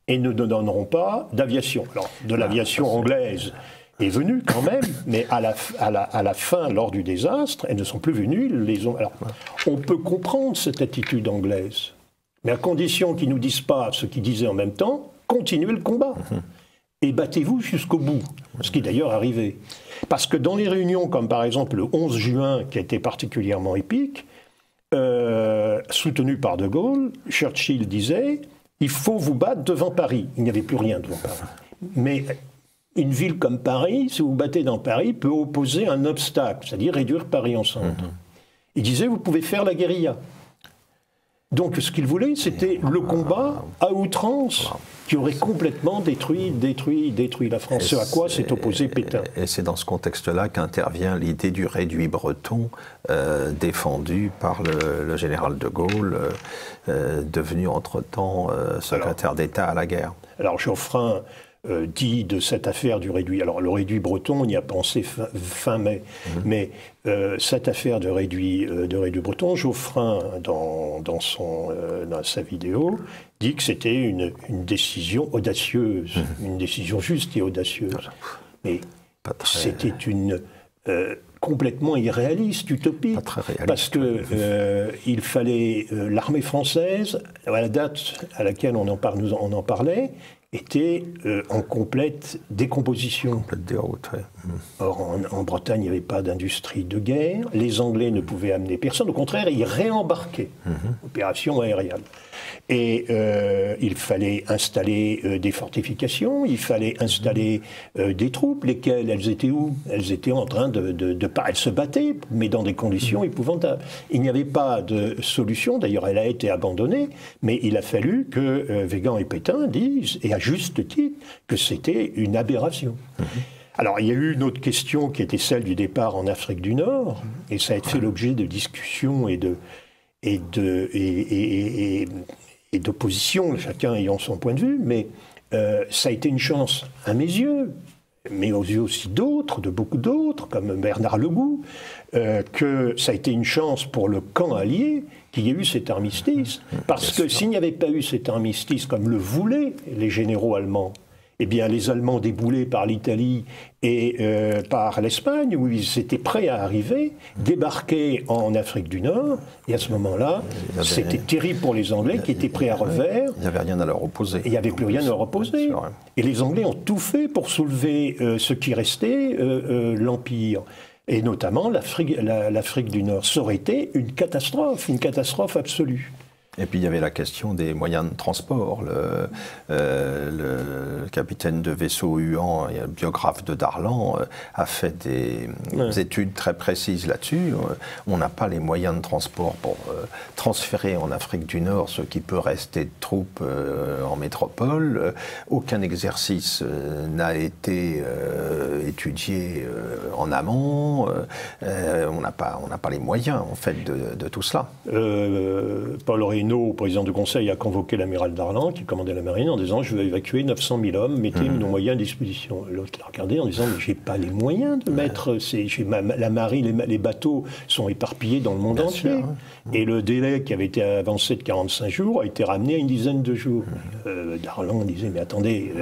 et nous ne donnerons pas d'aviation. Alors, de l'aviation anglaise est venue quand même, mais à la fin, lors du désastre, elles ne sont plus venues. Alors, on peut comprendre cette attitude anglaise, mais à condition qu'ils ne nous disent pas ce qu'ils disaient en même temps, continuez le combat. Et battez-vous jusqu'au bout, ce qui est d'ailleurs arrivé. Parce que dans les réunions, comme par exemple le 11 juin, qui a été particulièrement épique, soutenu par De Gaulle, Churchill disait « Il faut vous battre devant Paris ». Il n'y avait plus rien devant Paris. Mais une ville comme Paris, si vous battez dans Paris, peut opposer un obstacle, c'est-à-dire réduire Paris en centre. Il disait « Vous pouvez faire la guérilla ». Donc ce qu'il voulait, c'était le combat à outrance qui aurait complètement détruit la France. Ce à quoi s'est opposé Pétain. Et c'est dans ce contexte-là qu'intervient l'idée du réduit breton défendue par le général de Gaulle, devenu entre-temps secrétaire d'État à la guerre. Alors Geoffrin dit de cette affaire du réduit. Alors le réduit breton, on y a pensé fin mai, mais cette affaire de réduit breton, Geoffrin, dans sa vidéo, dit que c'était une décision audacieuse, une décision juste et audacieuse. Mais c'était une complètement irréaliste, utopique, parce que il fallait l'armée française, à la date à laquelle on en parlait, était en complète décomposition. Complète déroute, ouais. Or, en Bretagne, il n'y avait pas d'industrie de guerre. Les Anglais ne pouvaient amener personne. Au contraire, ils réembarquaient. Opération aérienne. Et il fallait installer des fortifications, il fallait installer des troupes, lesquelles, elles étaient où? Elles étaient en train elles se battaient, mais dans des conditions épouvantables. Il n'y avait pas de solution, d'ailleurs elle a été abandonnée, mais il a fallu que Weygand et Pétain disent, et à juste titre, que c'était une aberration. Alors, il y a eu une autre question qui était celle du départ en Afrique du Nord, et ça a fait l'objet de discussions et d'opposition, chacun ayant son point de vue, mais ça a été une chance à mes yeux, mais aux yeux aussi d'autres, de beaucoup d'autres, comme Bernard Legout, que ça a été une chance pour le camp allié qu'il y ait eu cet armistice, parce que s'il n'y avait pas eu cet armistice comme le voulaient les généraux allemands, eh bien, les Allemands déboulés par l'Italie et par l'Espagne, où ils étaient prêts à arriver, débarquaient en Afrique du Nord, et à ce moment-là, c'était terrible pour les Anglais qui étaient prêts à revers. Il n'y avait rien à leur opposer. Il n'y avait plus rien à leur opposer. Et les Anglais ont tout fait pour soulever ce qui restait, l'Empire. Et notamment l'Afrique du Nord. Ça aurait été une catastrophe absolue. Et puis il y avait la question des moyens de transport. Le capitaine de vaisseau Huan, le biographe de Darlan, a fait des études très précises là-dessus. On n'a pas les moyens de transport pour transférer en Afrique du Nord ce qui peut rester de troupes en métropole. Aucun exercice n'a été étudié en amont. On n'a pas les moyens, en fait, de tout cela. Paul Reynaud, président du Conseil, a convoqué l'amiral Darlan, qui commandait la marine, en disant « Je vais évacuer 900 000 hommes, mettez nos moyens à disposition ». L'autre l'a regardé en disant « Mais j'ai pas les moyens de mettre... la marine, les bateaux sont éparpillés dans le monde entier. » Et le délai qui avait été avancé de 45 jours a été ramené à une dizaine de jours. Darlan disait « Mais attendez,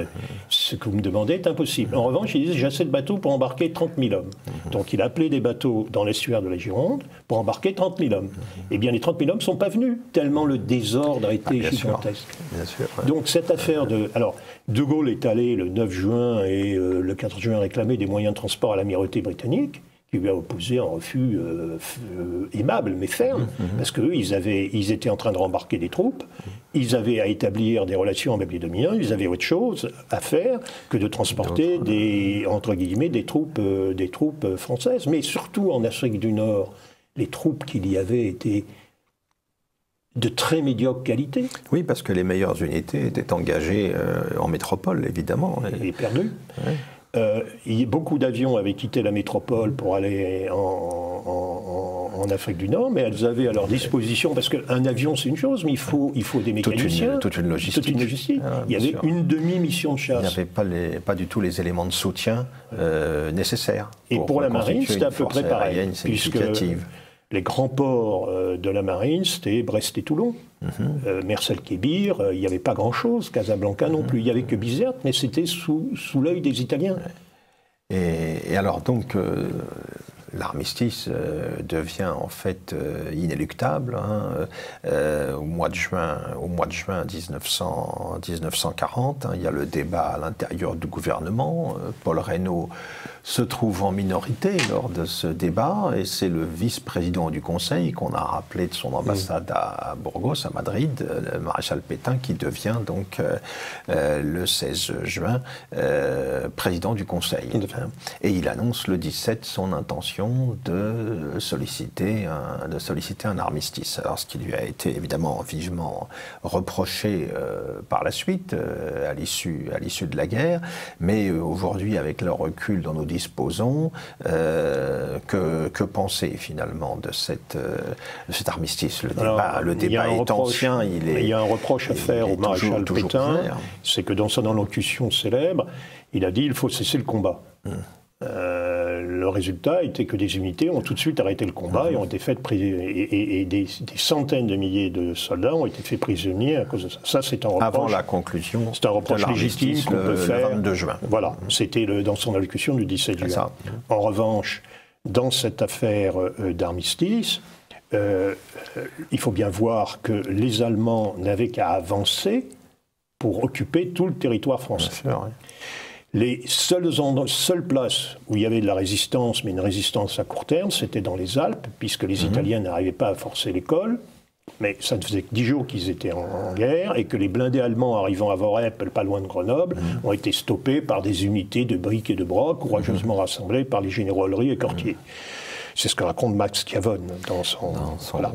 ce que vous me demandez est impossible. » En revanche, il disait « J'ai assez de bateaux pour embarquer 30 000 hommes. » Donc il a appelé des bateaux dans l'estuaire de la Gironde pour embarquer 30 000 hommes. Eh bien, les 30 000 hommes ne sont pas venus, tellement le désordre a été gigantesque. Bien sûr, Donc cette affaire de... Alors, De Gaulle est allé le 9 juin et le 4 juin réclamer des moyens de transport à l'amirauté britannique, qui lui a opposé un refus aimable mais ferme, parce qu'eux, ils étaient en train de rembarquer des troupes, ils avaient à établir des relations avec les dominants, ils avaient autre chose à faire que de transporter entre guillemets, des troupes françaises. Mais surtout en Afrique du Nord, les troupes qu'il y avait étaient de très médiocre qualité. Oui, parce que les meilleures unités étaient engagées en métropole, évidemment. Et perdues. Beaucoup d'avions avaient quitté la métropole pour aller en en Afrique du Nord, mais elles avaient à leur disposition, parce qu'un avion c'est une chose, mais il faut des mécaniciens. Toute une logistique. Il y avait une demi-mission de chasse. Il n'y avait pas du tout les éléments de soutien nécessaires. Et pour la marine, c'était à peu près pareil, puisque les grands ports de la marine, c'était Brest et Toulon. Mersel-Kébir, il n'y avait pas grand-chose, Casablanca non plus. Il n'y avait que Bizerte, mais c'était sous l'œil des Italiens. Et alors donc, l'armistice devient en fait inéluctable au mois de juin 1940. Il y a le débat à l'intérieur du gouvernement. Paul Reynaud se trouve en minorité lors de ce débat et c'est le vice-président du Conseil qu'on a rappelé de son ambassade à Burgos, à Madrid, le maréchal Pétain, qui devient donc le 16 juin président du Conseil. Et il annonce le 17 son intention de solliciter un armistice. Alors ce qui lui a été évidemment vivement reproché par la suite, à l'issue de la guerre, mais aujourd'hui avec le recul dont nous disposons, que penser finalement de cet armistice? Le débat est ancien. Il y a un reproche à faire au maréchal Pétain, c'est que dans son allocution célèbre, il a dit il faut cesser le combat. Le résultat était que des unités ont tout de suite arrêté le combat et ont été faites et des centaines de milliers de soldats ont été faits prisonniers à cause de ça. Ça, c'est un reproche. Avant la conclusion. C'est un reproche légitime qu'on peut faire. Le 22 juin. Voilà, c'était dans son allocution du 17 juin. En revanche, dans cette affaire d'armistice, il faut bien voir que les Allemands n'avaient qu'à avancer pour occuper tout le territoire français. Bien sûr, oui. Les seules places où il y avait de la résistance, mais une résistance à court terme, c'était dans les Alpes, puisque les Italiens n'arrivaient pas à forcer les cols. Mais ça ne faisait que 10 jours qu'ils étaient en guerre, et que les blindés allemands arrivant à Voreppe, pas loin de Grenoble, ont été stoppés par des unités de briques et de brocs, courageusement rassemblées par les généraux Olry et Cortier. C'est ce que raconte Max Schiavone dans son... Voilà.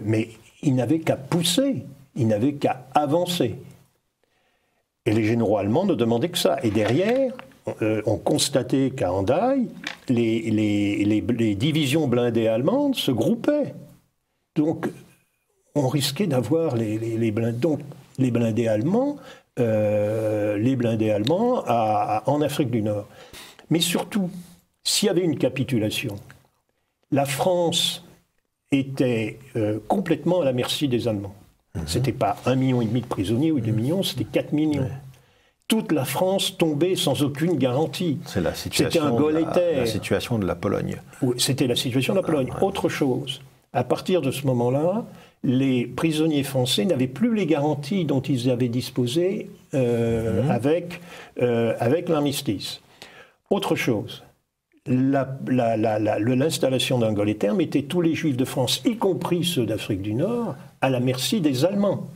Mais ils n'avaient qu'à pousser, ils n'avaient qu'à avancer. Et les généraux allemands ne demandaient que ça. Et derrière, on constatait qu'à Hendaye, les divisions blindées allemandes se groupaient. Donc, on risquait d'avoir les blindés allemands en Afrique du Nord. Mais surtout, s'il y avait une capitulation, la France était complètement à la merci des Allemands. C'était pas 1,5 million de prisonniers ou 2 millions, c'était 4 millions. Ouais. Toute la France tombait sans aucune garantie. C'est la situation, la situation de la Pologne. Oui, c'était la situation de la Pologne. Ouais. Autre chose, à partir de ce moment-là, les prisonniers français n'avaient plus les garanties dont ils avaient disposé avec l'armistice. Autre chose, l'installation d'Angleterre mettait tous les Juifs de France, y compris ceux d'Afrique du Nord, à la merci des Allemands.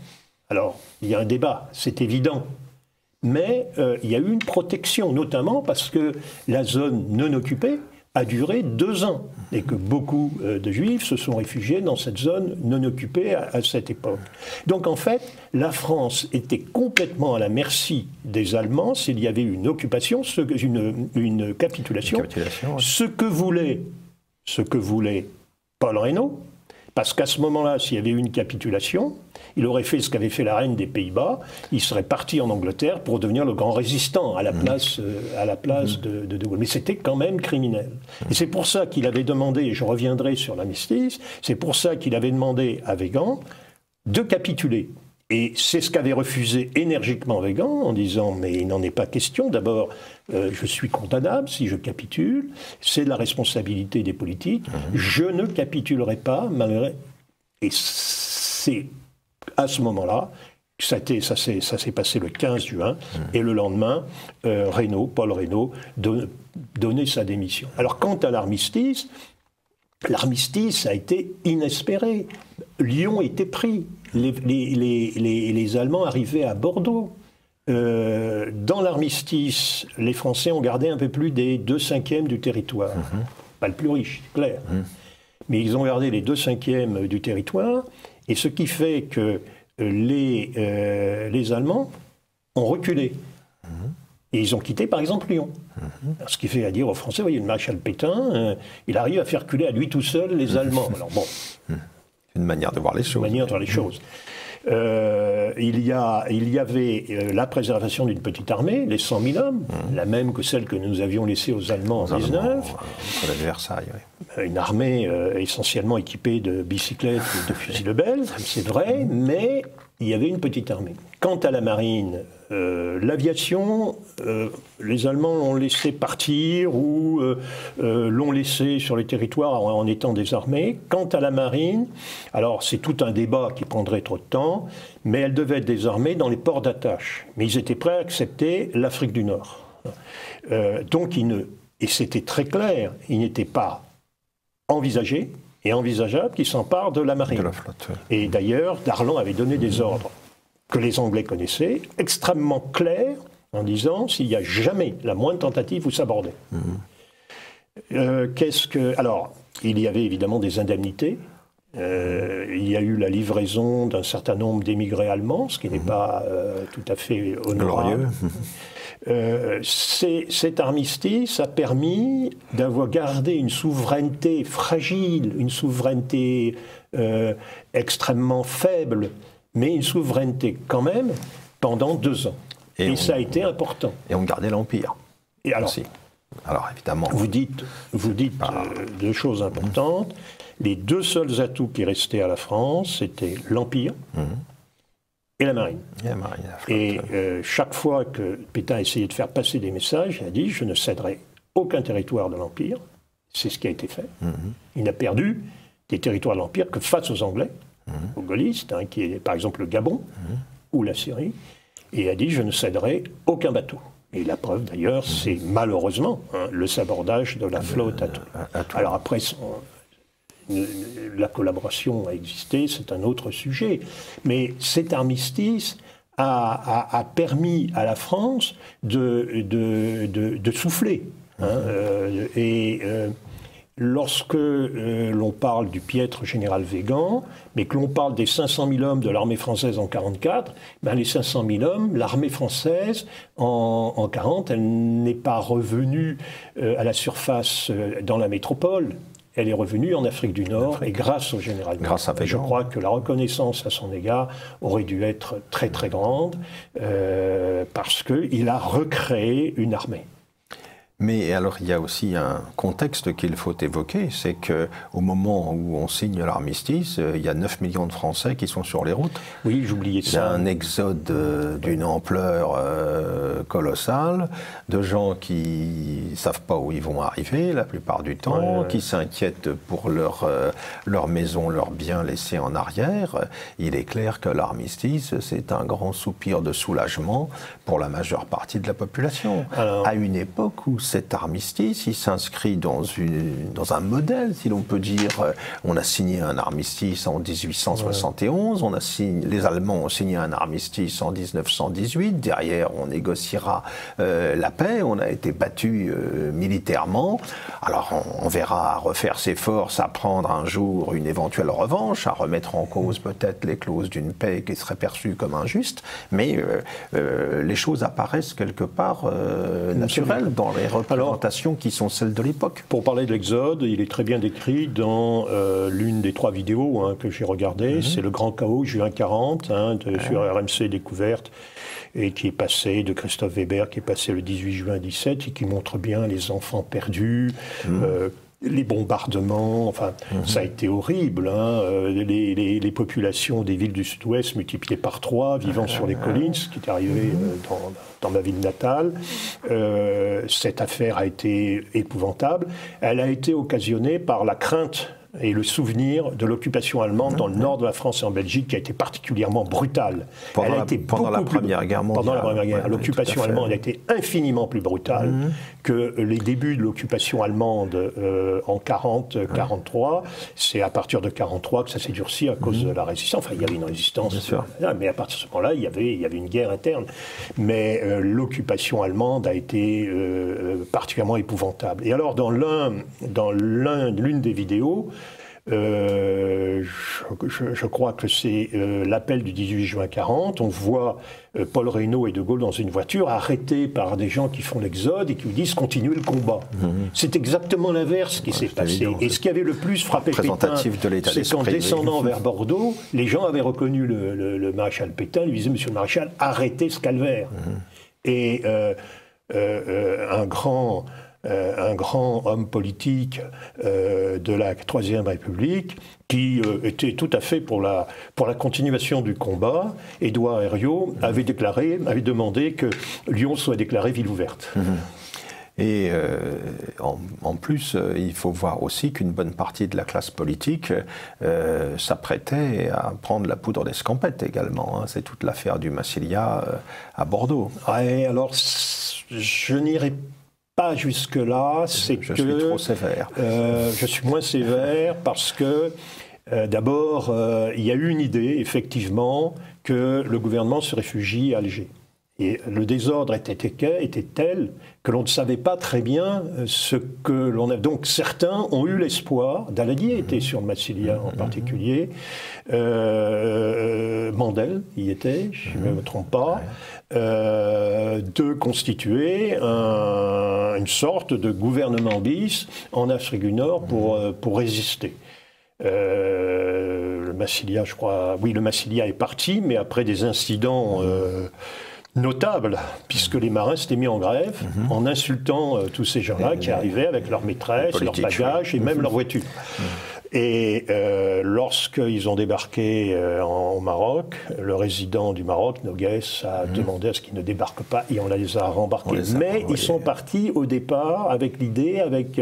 Alors, il y a un débat, c'est évident. Mais il y a eu une protection, notamment parce que la zone non occupée a duré 2 ans et que beaucoup de Juifs se sont réfugiés dans cette zone non occupée à cette époque. Donc en fait, la France était complètement à la merci des Allemands s'il y avait une occupation, une capitulation, ouais. Ce que voulait Paul Reynaud, parce qu'à ce moment-là, s'il y avait eu une capitulation, il aurait fait ce qu'avait fait la reine des Pays-Bas, il serait parti en Angleterre pour devenir le grand résistant à la place, de Gaulle. Mais c'était quand même criminel. Et c'est pour ça qu'il avait demandé, et je reviendrai sur l'armistice, c'est pour ça qu'il avait demandé à Weygand de capituler. Et c'est ce qu'avait refusé énergiquement Weygand en disant « mais il n'en est pas question, d'abord je suis condamnable si je capitule, c'est de la responsabilité des politiques, je ne capitulerai pas malgré... » Et c'est à ce moment-là, ça s'est passé le 15 juin, et le lendemain, Paul Reynaud donnait sa démission. Alors quant à l'armistice a été inespéré. Lyon était pris. Les Allemands arrivaient à Bordeaux. Dans l'armistice, les Français ont gardé un peu plus des 2/5 du territoire. Pas le plus riche, c'est clair. Mais ils ont gardé les 2/5 du territoire, et ce qui fait que les Allemands ont reculé. Et ils ont quitté, par exemple, Lyon. Ce qui fait à dire aux Français, voyez, le maréchal Pétain, il arrive à faire reculer à lui tout seul les Allemands. Alors bon, une manière de voir les choses. Une manière de voir les choses. Il y avait la préservation d'une petite armée, les 100 000 hommes, la même que celle que nous avions laissée aux Allemands en 19. Contre Versailles, oui. Une armée essentiellement équipée de bicyclettes et de fusils Lebel, c'est vrai, mais il y avait une petite armée. Quant à la marine, l'aviation, les Allemands l'ont laissé partir ou l'ont laissé sur les territoires en étant désarmés. Quant à la marine, alors c'est tout un débat qui prendrait trop de temps, mais elle devait être désarmée dans les ports d'attache. Mais ils étaient prêts à accepter l'Afrique du Nord. Donc et c'était très clair, il n'était pas envisagé et envisageable qu'ils s'emparent de la marine. De la flotte. Et d'ailleurs, Darlan avait donné des ordres que les Anglais connaissaient, extrêmement clairs, en disant, s'il y a jamais la moindre tentative, vous s'abordez. Alors, il y avait évidemment des indemnités. Il y a eu la livraison d'un certain nombre d'émigrés allemands, ce qui n'est pas tout à fait honorable. Cet armistice a permis d'avoir gardé une souveraineté fragile, une souveraineté extrêmement faible, mais une souveraineté quand même pendant 2 ans. Et ça a été important. Et on gardait l'Empire. Et alors, aussi. Alors évidemment. Vous dites 2 choses importantes. Les 2 seuls atouts qui restaient à la France, c'était l'Empire et la marine. Et chaque fois que Pétain a essayé de faire passer des messages, il a dit « je ne céderai aucun territoire de l'Empire ». C'est ce qui a été fait. Il n'a perdu des territoires de l'Empire que face aux Anglais, aux gaullistes, qui est par exemple le Gabon ou la Syrie. Et il a dit « je ne céderai aucun bateau ». Et la preuve d'ailleurs, c'est malheureusement le sabordage de la flotte à Toulon. Alors après, la collaboration a existé, c'est un autre sujet. Mais cet armistice a permis à la France de souffler. Lorsque l'on parle du piètre général Weygand, mais que l'on parle des 500 000 hommes de l'armée française en 1944, les 500 000 hommes, l'armée française en 1940, elle n'est pas revenue à la surface dans la métropole. Elle est revenue en Afrique du Nord et grâce au général Weygand. Grâce à Weygand. Je crois que la reconnaissance à son égard aurait dû être très très grande parce qu'il a recréé une armée. Mais alors, il y a aussi un contexte qu'il faut évoquer, c'est qu'au moment où on signe l'armistice, il y a 9 millions de Français qui sont sur les routes. Oui, j'oubliais ça. Il y a un exode d'une ampleur colossale, de gens qui ne savent pas où ils vont arriver la plupart du temps, qui s'inquiètent pour leur maison, leurs biens laissés en arrière. Il est clair que l'armistice, c'est un grand soupir de soulagement pour la majeure partie de la population. Alors, à une époque où cet armistice, il s'inscrit dans un modèle, si l'on peut dire. On a signé un armistice en 1871, les Allemands ont signé un armistice en 1918, derrière on négociera la paix, on a été battu militairement. Alors on verra refaire ses forces, à prendre un jour une éventuelle revanche, à remettre en cause peut-être les clauses d'une paix qui serait perçue comme injuste, mais les choses apparaissent quelque part naturelles dans les représentations qui sont celles de l'époque. Pour parler de l'Exode, il est très bien décrit dans l'une des 3 vidéos que j'ai regardées. C'est le Grand Chaos, juin 40, sur RMC Découverte, et qui est passé, de Christophe Weber, qui est passé le 18 juin 17, et qui montre bien les enfants perdus, les bombardements, ça a été horrible. Les populations des villes du Sud-Ouest multipliées par 3, vivant sur les collines, ce qui est arrivé dans ma ville natale. Cette affaire a été épouvantable. Elle a été occasionnée par la crainte et le souvenir de l'occupation allemande dans le nord de la France et en Belgique, qui a été particulièrement brutale. Pendant la Première Guerre mondiale. Pendant la Première Guerre. L'occupation allemande a été infiniment plus brutale que les débuts de l'occupation allemande en 40-43. C'est à partir de 43 que ça s'est durci à cause de la résistance. Enfin, il y avait une résistance. Mais à partir de ce moment-là, il y avait une guerre interne. Mais l'occupation allemande a été particulièrement épouvantable. Et alors, dans l'une des vidéos, je crois que c'est l'appel du 18 juin 40. On voit Paul Reynaud et De Gaulle dans une voiture, arrêtés par des gens qui font l'exode et qui lui disent « continuez le combat ». C'est exactement l'inverse qui s'est passé. Évident, et ce qui avait le plus frappé Pétain, c'est qu'en descendant vers Bordeaux, les gens avaient reconnu le maréchal Pétain, lui disaient « Monsieur le maréchal, arrêtez ce calvaire ». Et un grand homme politique de la Troisième République qui était tout à fait pour la continuation du combat, Édouard Herriot, avait demandé que Lyon soit déclarée ville ouverte. Et en plus, il faut voir aussi qu'une bonne partie de la classe politique s'apprêtait à prendre la poudre d'escampette également. Hein. C'est toute l'affaire du Massilia à Bordeaux. Ouais, alors, je n'irai pas jusque-là. Je suis trop sévère. Je suis moins sévère parce que, d'abord, il y a eu une idée, effectivement, que le gouvernement se réfugie à Alger. Et le désordre était tel que l'on ne savait pas très bien ce que l'on a. Donc certains ont eu l'espoir, Daladier était sur le Massilia en particulier, Mandel y était, je ne me trompe pas, de constituer une sorte de gouvernement bis en Afrique du Nord pour résister. Le Massilia, je crois, oui, le Massilia est parti, mais après des incidents notable, puisque les marins s'étaient mis en grève en insultant tous ces gens-là qui arrivaient avec leurs maîtresses, leurs bagages et même leurs voitures. Et lorsqu'ils ont débarqué au Maroc, le résident du Maroc, Noguès, a demandé à ce qu'ils ne débarquent pas et on les a rembarqués. Mais ils sont partis au départ avec l'idée, avec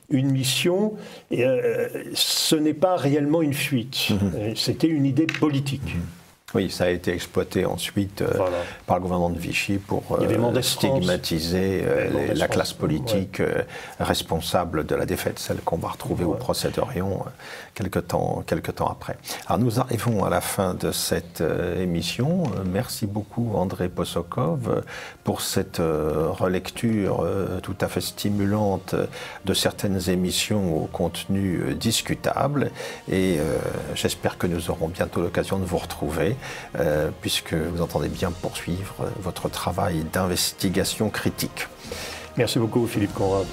une mission. Ce n'est pas réellement une fuite, c'était une idée politique. Oui, ça a été exploité ensuite par le gouvernement de Vichy pour stigmatiser la classe politique responsable de la défaite, celle qu'on va retrouver au procès d'Orion quelque temps après. Alors nous arrivons à la fin de cette émission. Merci beaucoup André Possokov pour cette relecture tout à fait stimulante de certaines émissions au contenu discutable et j'espère que nous aurons bientôt l'occasion de vous retrouver. Puisque vous entendez bien poursuivre votre travail d'investigation critique. Merci beaucoup Philippe Conrad.